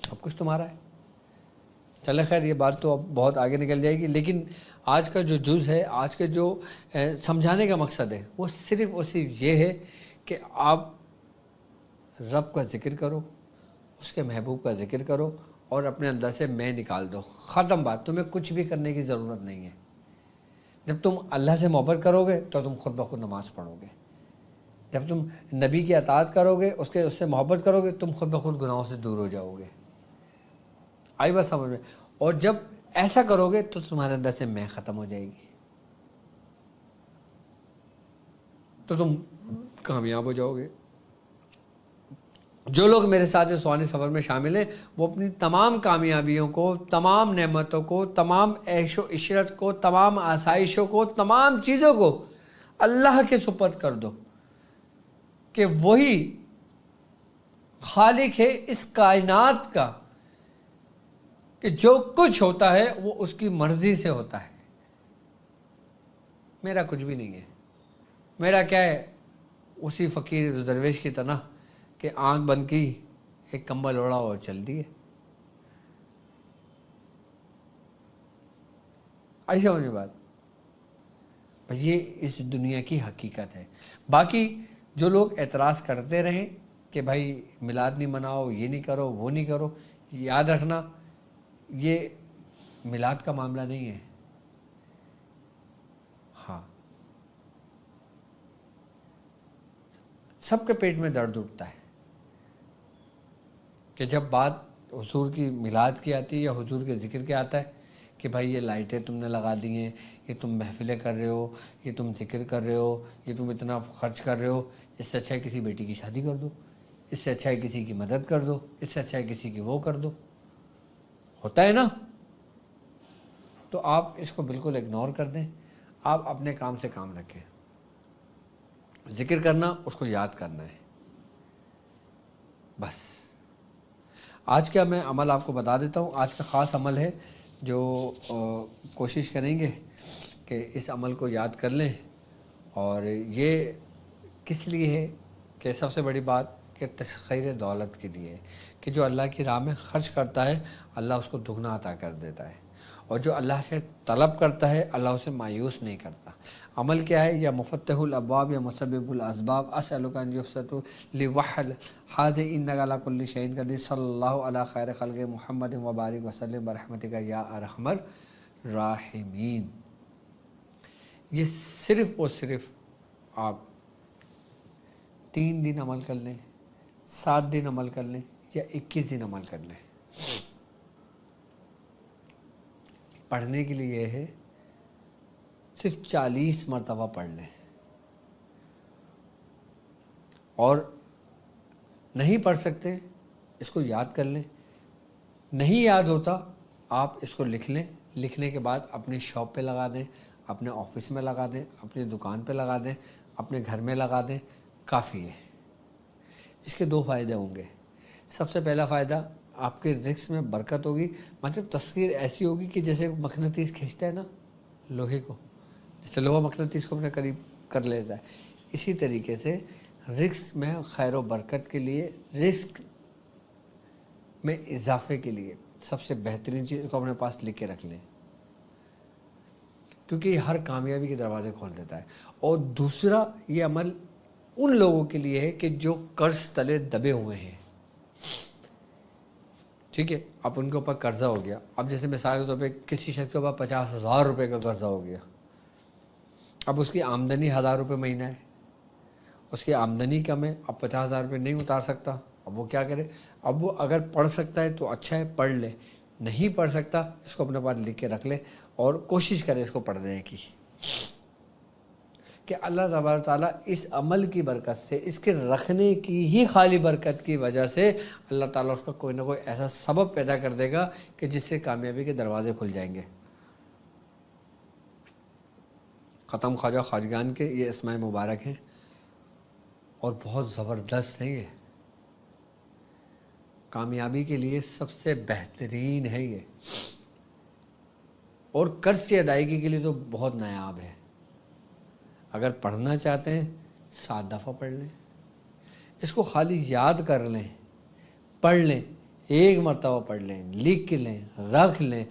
سب کچھ تمہارا ہے۔ چلے خیر، یہ بات تو اب بہت آگے نکل جائے گی، لیکن آج کا جو جز ہے، آج کے جو سمجھانے کا مقصد ہے، وہ صرف اور صرف یہ ہے کہ آپ رب کا ذکر کرو، اس کے محبوب کا ذکر کرو، اور اپنے اندر سے میں نکال دو، ختم بات۔ تمہیں کچھ بھی کرنے کی ضرورت نہیں ہے۔ جب تم اللہ سے محبت کرو گے تو تم خود بخود نماز پڑھو گے، جب تم نبی کی اطاعت کرو گے، اس سے محبت کرو گے، تم خود بخود گناہوں سے دور ہو جاؤ گے۔ آئی بات سمجھ میں؟ اور جب ایسا کرو گے تو تمہارے اندر سے میں ختم ہو جائے گی، تو تم کامیاب ہو جاؤ گے۔ جو لوگ میرے ساتھ اس روحانی سفر میں شامل ہیں، وہ اپنی تمام کامیابیوں کو، تمام نعمتوں کو، تمام عیش و عشرت کو، تمام آسائشوں کو، تمام چیزوں کو اللہ کے سپرد کر دو کہ وہی خالق ہے اس کائنات کا، کہ جو کچھ ہوتا ہے وہ اس کی مرضی سے ہوتا ہے، میرا کچھ بھی نہیں ہے۔ میرا کیا ہے؟ اسی فقیر درویش کی طرح کہ آنکھ بند کی، ایک کمبل اوڑھا اور چل دیے. ایسا ہونے بات یہ اس دنیا کی حقیقت ہے. باقی جو لوگ اعتراض کرتے رہیں کہ بھائی میلاد نہیں مناؤ، یہ نہیں کرو، وہ نہیں کرو، یاد رکھنا یہ میلاد کا معاملہ نہیں ہے. ہاں، سب کے پیٹ میں درد اٹھتا ہے کہ جب بات حضور کی میلاد کی آتی ہے یا حضور کے ذکر کے آتا ہے کہ بھائی یہ لائٹیں تم نے لگا دی ہیں، یہ تم محفلیں کر رہے ہو، یہ تم ذکر کر رہے ہو، یہ تم اتنا خرچ کر رہے ہو، اس سے اچھا ہے کسی بیٹی کی شادی کر دو، اس سے اچھا ہے کسی کی مدد کر دو، اس سے اچھا ہے کسی کی وہ کر دو. ہوتا ہے نا؟ تو آپ اس کو بالکل اگنور کر دیں. آپ اپنے کام سے کام رکھیں. ذکر کرنا، اس کو یاد کرنا ہے بس. آج کا میں عمل آپ کو بتا دیتا ہوں. آج کا خاص عمل ہے جو کوشش کریں گے کہ اس عمل کو یاد کر لیں. اور یہ کس لیے ہے کہ سب سے بڑی بات کہ تسخیر دولت کے لیے، کہ جو اللہ کی راہ میں خرچ کرتا ہے اللہ اس کو دگنا عطا کر دیتا ہے، اور جو اللہ سے طلب کرتا ہے اللہ اسے مایوس نہیں کرتا. عمل کیا ہے؟ یا مفتح الابواب یا مسبب الاسباب، اسألک ان یبسط لوحل حاض انک علی کل شیء قدیر، صلی اللہ علی خیر خلق محمد وبارک وسلم برحمتک یا ارحم الراحمین. یہ صرف اور صرف آپ 3 دن عمل کر لیں، 7 دن عمل کر لیں، یا 21 دن عمل کر لیں. پڑھنے کے لیے یہ ہے صرف 40 مرتبہ پڑھ لیں. اور نہیں پڑھ سکتے اس کو یاد کر لیں. نہیں یاد ہوتا آپ اس کو لکھ لیں. لکھنے کے بعد اپنی شاپ پہ لگا دیں، اپنے آفس میں لگا دیں، اپنی دکان پہ لگا دیں، اپنے گھر میں لگا دیں، کافی ہے. اس کے 2 فائدے ہوں گے. سب سے پہلا فائدہ، آپ کے رزق میں برکت ہوگی. مطلب تصویر ایسی ہوگی کہ جیسے مقناطیس کھینچتا ہے نا لوہے کو، جس سے لوہا مقناطیس کو اپنے قریب کر لیتا ہے، اسی طریقے سے رزق میں خیر و برکت کے لیے، رزق میں اضافے کے لیے سب سے بہترین چیز کو اپنے پاس لکھ کے رکھ لیں، کیونکہ یہ ہر کامیابی کے دروازے کھول دیتا ہے. اور دوسرا یہ عمل ان لوگوں کے لیے ہے کہ جو قرض تلے دبے ہوئے ہیں. ٹھیک ہے، اب ان کے اوپر قرضہ ہو گیا. اب جیسے مثال کے طور پہ کسی شخص کے اوپر 50,000 روپے کا قرضہ ہو گیا. اب اس کی آمدنی 1,000 روپے مہینہ ہے، اس کی آمدنی کم ہے، اب 50,000 روپے نہیں اتار سکتا. اب وہ کیا کرے؟ اب وہ اگر پڑھ سکتا ہے تو اچھا ہے، پڑھ لے. نہیں پڑھ سکتا اس کو اپنے پاس لکھ کے رکھ لے اور کوشش کرے اس کو پڑھنے کی، کہ اللہ تبارک تعالیٰ اس عمل کی برکت سے، اس کے رکھنے کی ہی خالی برکت کی وجہ سے اللہ تعالیٰ اس کا کوئی نہ کوئی ایسا سبب پیدا کر دے گا کہ جس سے کامیابی کے دروازے کھل جائیں گے. ختم خواجہ خواجگان کے یہ اسماء مبارک ہیں اور بہت زبردست ہیں. یہ کامیابی کے لیے سب سے بہترین ہے یہ، اور قرض کی ادائیگی کے لیے تو بہت نایاب ہے. اگر پڑھنا چاہتے ہیں 7 دفعہ پڑھ لیں، اس کو خالی یاد کر لیں، پڑھ لیں، 1 مرتبہ پڑھ لیں، لکھ لیں، رکھ لیں،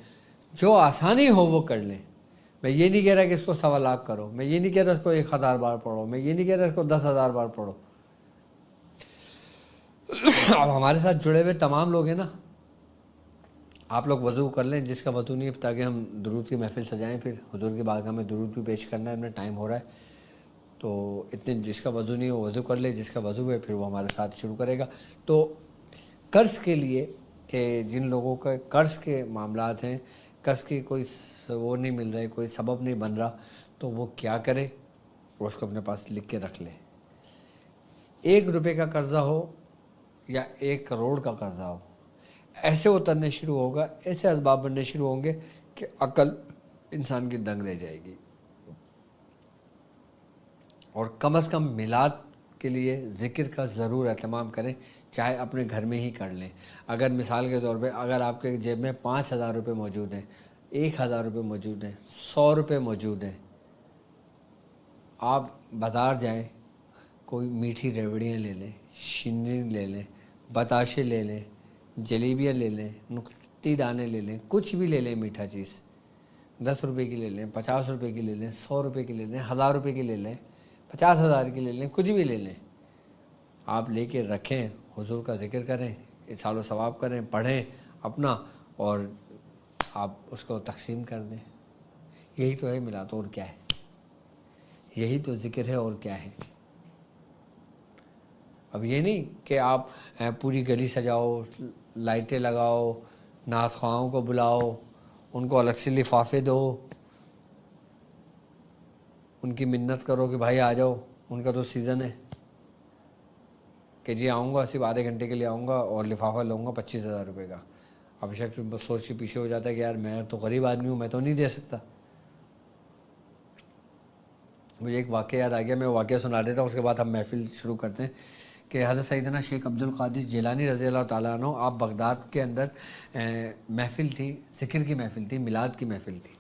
جو آسانی ہو وہ کر لیں. میں یہ نہیں کہہ رہا کہ اس کو 1.25 لاکھ کرو، میں یہ نہیں کہہ رہا اس کو 1,000 بار پڑھو، میں یہ نہیں کہہ رہا اس کو 10,000 بار پڑھو. اب ہمارے ساتھ جڑے ہوئے تمام لوگ ہیں نا، آپ لوگ وضو کر لیں جس کا وضو نہیں ہے، تاکہ ہم درود کی محفل سجائیں. پھر حضور کی بارگاہ میں درود بھی پیش کرنا ہے، ہمیں ٹائم ہو رہا ہے. تو اتنے جس کا وضو نہیں ہے وہ وضو کر لے، جس کا وضو ہے پھر وہ ہمارے ساتھ شروع کرے گا. تو قرض کے لیے، کہ جن لوگوں کا قرض کے معاملات ہیں، قرض کی کوئی وہ نہیں مل رہے، کوئی سبب نہیں بن رہا، تو وہ کیا کرے؟ وہ اس کو اپنے پاس لکھ کے رکھ لے. 1 روپے کا قرضہ ہو یا 1 کروڑ کا قرضہ ہو، ایسے اترنے شروع ہوگا، ایسے اسباب بننے شروع ہوں گے کہ عقل انسان کی دنگ رہ جائے گی. اور کم از کم میلاد کے لیے ذکر کا ضرور اہتمام کریں، چاہے اپنے گھر میں ہی کر لیں. اگر مثال کے طور پہ اگر آپ کے جیب میں 5,000 روپے موجود ہیں، 1,000 روپے موجود ہیں، 100 روپے موجود ہیں، آپ بازار جائیں، کوئی میٹھی ریوڑیاں لے لیں، شینی لے لیں، بتاشے لے لیں، جلیبیاں لے لیں، نکتی دانے لے لیں، کچھ بھی لے لیں میٹھا چیز، 10 روپے کی لے لیں، 50 روپے کی لے لیں، 100 روپے کی لے لیں، 1000 روپے کی لے لیں، 50,000 کی لے لیں، کچھ بھی لے لیں، آپ لے کے رکھیں، حضور کا ذکر کریں، اصال و ثواب کریں، پڑھیں اپنا، اور آپ اس کو تقسیم کر دیں۔ یہی تو ہے میلاد، اور کیا ہے؟ یہی تو ذکر ہے، اور کیا ہے؟ اب یہ نہیں کہ آپ پوری گلی سجاؤ، لائٹیں لگاؤ، نعت خواہوں کو بلاؤ، ان کو الگ سے لفافے دو، ان کی منت کرو کہ بھائی آ جاؤ، ان کا تو سیزن ہے کہ جی آؤں گا، صرف آدھے گھنٹے کے لیے آؤں گا اور لفافہ لوں گا 25,000 روپے کا۔ اب شخص سوچ کے پیچھے ہو جاتا ہے کہ یار میں تو غریب آدمی ہوں، میں تو نہیں دے سکتا۔ مجھے ایک واقعہ یاد آ گیا، میں واقعہ سنا دیتا ہوں، اس کے بعد ہم محفل شروع کرتے ہیں کہ حضرت سیدنا شیخ عبد القادر جیلانی رضی اللہ تعالیٰ عنہ، آپ بغداد کے اندر محفل تھی، ذکر کی محفل تھی، میلاد کی محفل تھی۔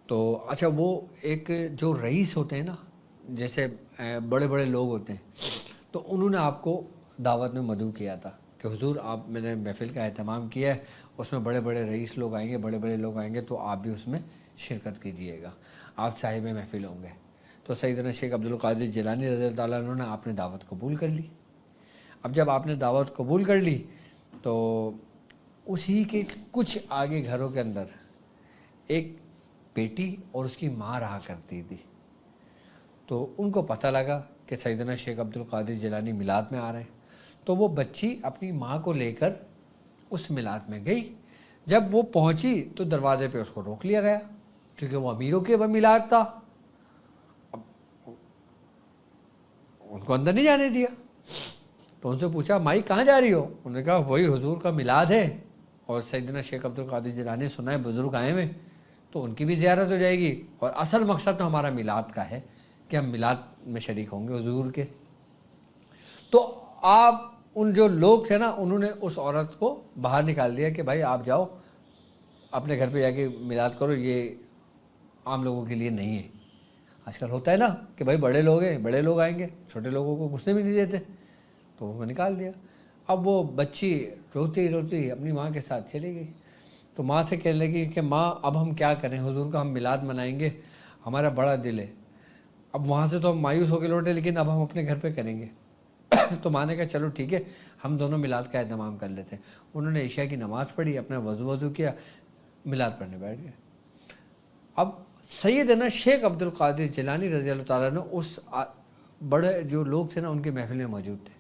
تو اچھا، وہ ایک جو رئیس ہوتے ہیں نا، جیسے بڑے بڑے لوگ ہوتے ہیں، تو انہوں نے آپ کو دعوت میں مدعو کیا تھا کہ حضور آپ، میں نے محفل کا اہتمام کیا ہے، اس میں بڑے بڑے رئیس لوگ آئیں گے، بڑے بڑے لوگ آئیں گے، تو آپ بھی اس میں شرکت کیجئے گا، آپ صاحب محفل ہوں گے۔ تو سیدنا شیخ عبد القادر جیلانی رضی اللہ تعالیٰ عنہ نے آپ نے دعوت قبول کر لی۔ اب جب آپ نے دعوت قبول کر لی تو اسی کے کچھ آگے گھروں کے اندر ایک بیٹی اور اس کی ماں رہا کرتی تھی۔ تو ان کو پتہ لگا کہ سیدنا شیخ عبد القادر جیلانی میلاد میں آ رہے ہیں، تو وہ بچی اپنی ماں کو لے کر اس میلاد میں گئی۔ جب وہ پہنچی تو دروازے پہ اس کو روک لیا گیا، کیونکہ وہ امیروں کے میلاد تھا، ان کو اندر نہیں جانے دیا۔ تو ان سے پوچھا مائی کہاں جا رہی ہو؟ انہوں نے کہا وہی حضور کا میلاد ہے، اور سیدنا شیخ عبد القادر جیلانی سنا ہے بزرگ آئے ہوئے، تو ان کی بھی زیارت ہو جائے گی، اور اصل مقصد تو ہمارا میلاد کا ہے کہ ہم میلاد میں شریک ہوں گے حضور کے۔ تو آپ ان جو لوگ تھے نا، انہوں نے اس عورت کو باہر نکال دیا کہ بھائی آپ جاؤ اپنے گھر پہ جا کے میلاد کرو، یہ عام لوگوں کے لیے نہیں ہے۔ آج کل ہوتا ہے نا کہ بھائی بڑے لوگ ہیں، بڑے لوگ آئیں گے، چھوٹے لوگوں کو گھسنے بھی نہیں دیتے، تو ان کو نکال دیا۔ اب وہ بچی روتی روتی اپنی ماں کے ساتھ چلی گئی، تو ماں سے کہنے لگی کہ ماں اب ہم کیا کریں، حضور کا ہم میلاد منائیں گے، ہمارا بڑا دل ہے، اب وہاں سے تو ہم مایوس ہو کے لوٹے، لیکن اب ہم اپنے گھر پہ کریں گے۔ تو ماں نے کہا چلو ٹھیک ہے، ہم دونوں میلاد کا اہتمام کر لیتے ہیں۔ انہوں نے عشاء کی نماز پڑھی، اپنا وضو کیا، میلاد پڑھنے بیٹھ گئے۔ اب سیدنا شیخ عبد القادر جیلانی رضی اللہ تعالیٰ نے اس بڑے جو لوگ تھے نا ان کی محفل میں موجود تھے۔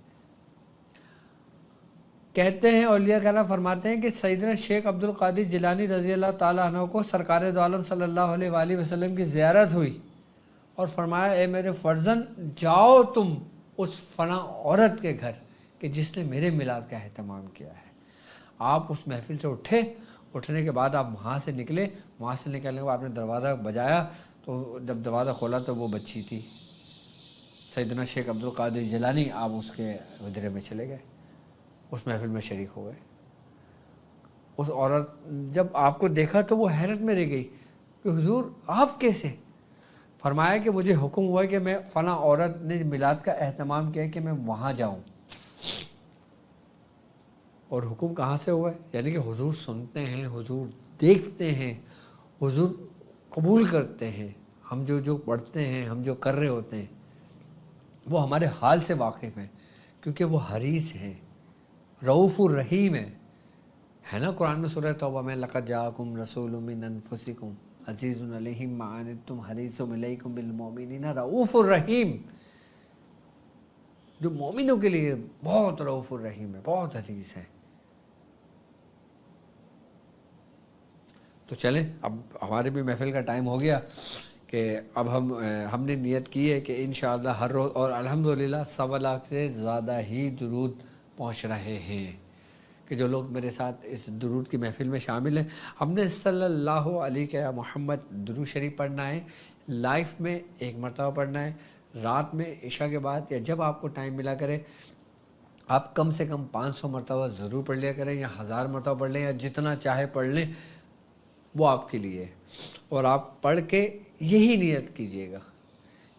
کہتے ہیں اولیاء کرام فرماتے ہیں کہ سیدنا شیخ عبد القادر جیلانی رضی اللہ تعالیٰ عنہ کو سرکار دو عالم صلی اللہ علیہ وآلہ وسلم کی زیارت ہوئی، اور فرمایا اے میرے فرزند جاؤ تم اس فلاں عورت کے گھر کہ جس نے میرے میلاد کا اہتمام کیا ہے۔ آپ اس محفل سے اٹھے، اٹھنے کے بعد آپ وہاں سے نکلے، وہاں سے نکلنے کے بعد آپ نے دروازہ بجایا، تو جب دروازہ کھولا تو وہ بچی تھی سیدنا شیخ عبد القادر جیلانی، آپ اس کے حجرے میں چلے گئے، اس محفل میں شریک ہو گئے۔ اس عورت جب آپ کو دیکھا تو وہ حیرت میں رہ گئی کہ حضور آپ کیسے؟ فرمایا کہ مجھے حکم ہوا کہ میں فلاں عورت نے میلاد کا اہتمام کیا کہ میں وہاں جاؤں، اور حکم کہاں سے ہوا ہے؟ یعنی کہ حضور سنتے ہیں، حضور دیکھتے ہیں، حضور قبول کرتے ہیں، ہم جو پڑھتے ہیں، ہم جو کر رہے ہوتے ہیں وہ ہمارے حال سے واقف ہیں، کیونکہ وہ حریص ہیں، رؤوف الرحیم ہے نا۔ قرآن میں سورہ توبہ میں لقد جاءکم رسول من انفسکم عزیز علیہ ما عنتم حریص علیکم بالمؤمنین رؤوف الرحیم، جو مومنوں کے لیے بہت رؤوف الرحیم ہے، بہت حریص ہے۔ تو چلیں، اب ہمارے بھی محفل کا ٹائم ہو گیا کہ اب ہم نے نیت کی ہے کہ انشاءاللہ ہر روز، اور الحمدللہ 1.25 سے زیادہ ہی درود پہنچ رہے ہیں کہ جو لوگ میرے ساتھ اس درود کی محفل میں شامل ہیں۔ ہم نے صلی اللہ علیہ محمد درود شریف پڑھنا ہے، لائف میں 1 مرتبہ پڑھنا ہے، رات میں عشاء کے بعد یا جب آپ کو ٹائم ملا کرے، آپ کم سے کم 500 مرتبہ ضرور پڑھ لیا کریں، یا 1000 مرتبہ پڑھ لیں، یا جتنا چاہے پڑھ لیں، وہ آپ کے لیے ہے۔ اور آپ پڑھ کے یہی نیت کیجئے گا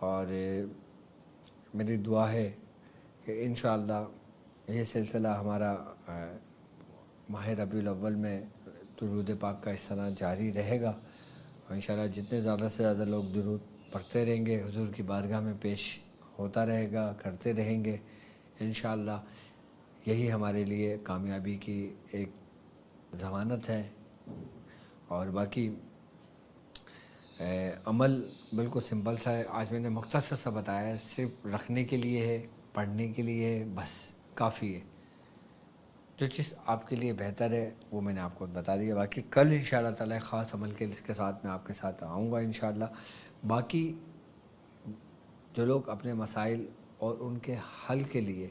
اور میری دعا ہے کہ انشاءاللہ یہ سلسلہ ہمارا ماہ ربیع الاول میں درود پاک کا اس طرح جاری رہے گا، اور انشاءاللہ جتنے زیادہ سے زیادہ لوگ درود پڑھتے رہیں گے حضور کی بارگاہ میں پیش ہوتا رہے گا، کرتے رہیں گے انشاءاللہ، یہی ہمارے لیے کامیابی کی ایک ضمانت ہے۔ اور باقی عمل بالکل سمپل سا ہے، آج میں نے مختصر سا بتایا ہے، صرف رکھنے کے لیے ہے، پڑھنے کے لیے ہے، بس کافی ہے۔ جو چیز آپ کے لیے بہتر ہے وہ میں نے آپ کو بتا دیا، باقی کل انشاءاللہ تعالی خاص عمل کے ساتھ میں آپ کے ساتھ آؤں گا انشاءاللہ۔ باقی جو لوگ اپنے مسائل اور ان کے حل کے لیے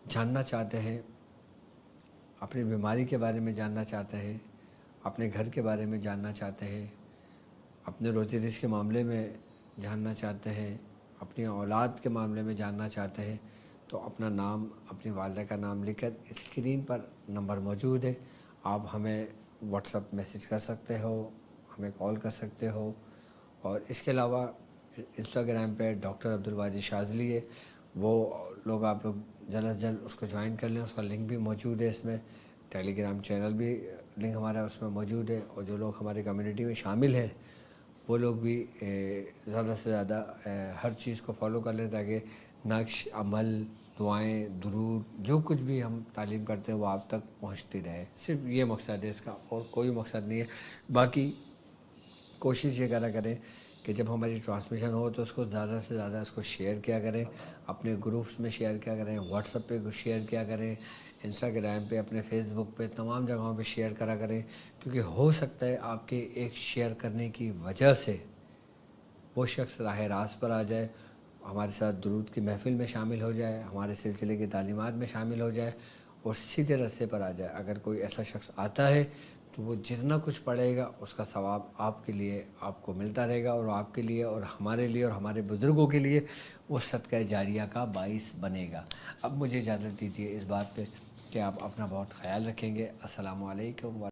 جاننا چاہتے ہیں، اپنی بیماری کے بارے میں جاننا چاہتے ہیں، اپنے گھر کے بارے میں جاننا چاہتے ہیں، اپنے روزی رزق کے معاملے میں جاننا چاہتے ہیں، اپنی اولاد کے معاملے میں جاننا چاہتے ہیں، تو اپنا نام، اپنی والدہ کا نام لکھ کر اسکرین پر نمبر موجود ہے، آپ ہمیں واٹس ایپ میسیج کر سکتے ہو، ہمیں کال کر سکتے ہو، اور اس کے علاوہ انسٹاگرام پہ ڈاکٹر عبدالواجد شاذلی ہے، وہ لوگ آپ لوگ جلد از جلد اس کو جوائن کر لیں، اس کا لنک بھی موجود ہے اس میں، ٹیلی گرام چینل بھی لنک ہمارا اس میں موجود ہے، اور جو لوگ ہماری کمیونٹی میں شامل ہیں وہ لوگ بھی زیادہ سے زیادہ ہر چیز کو فالو کر لیں، تاکہ نقش، عمل، دعائیں، درود، جو کچھ بھی ہم تعلیم کرتے ہیں وہ آپ تک پہنچتی رہے، صرف یہ مقصد ہے اس کا، اور کوئی مقصد نہیں ہے۔ باقی کوشش یہ کرا کریں کہ جب ہماری ٹرانسمیشن ہو تو اس کو زیادہ سے زیادہ اس کو شیئر کیا کریں، اپنے گروپس میں شیئر کیا کریں، واٹس ایپ پہ شیئر کیا کریں، انسٹاگرام پہ، اپنے فیس بک پہ، تمام جگہوں پہ شیئر کرا کریں، کیونکہ ہو سکتا ہے آپ کے ایک شیئر کرنے کی وجہ سے وہ شخص راہ راست پر آ جائے، ہمارے ساتھ درود کی محفل میں شامل ہو جائے، ہمارے سلسلے کی تعلیمات میں شامل ہو جائے اور سیدھے راستے پر آ جائے۔ اگر کوئی ایسا شخص آتا ہے تو وہ جتنا کچھ پڑھے گا اس کا ثواب آپ کے لیے، آپ کو ملتا رہے گا، اور آپ کے لیے اور ہمارے لیے اور ہمارے بزرگوں کے لیے وہ صدقہ جاریہ کا باعث بنے گا۔ اب مجھے اجازت دیجیے اس بات پہ کہ آپ اپنا بہت خیال رکھیں گے۔ السلام علیکم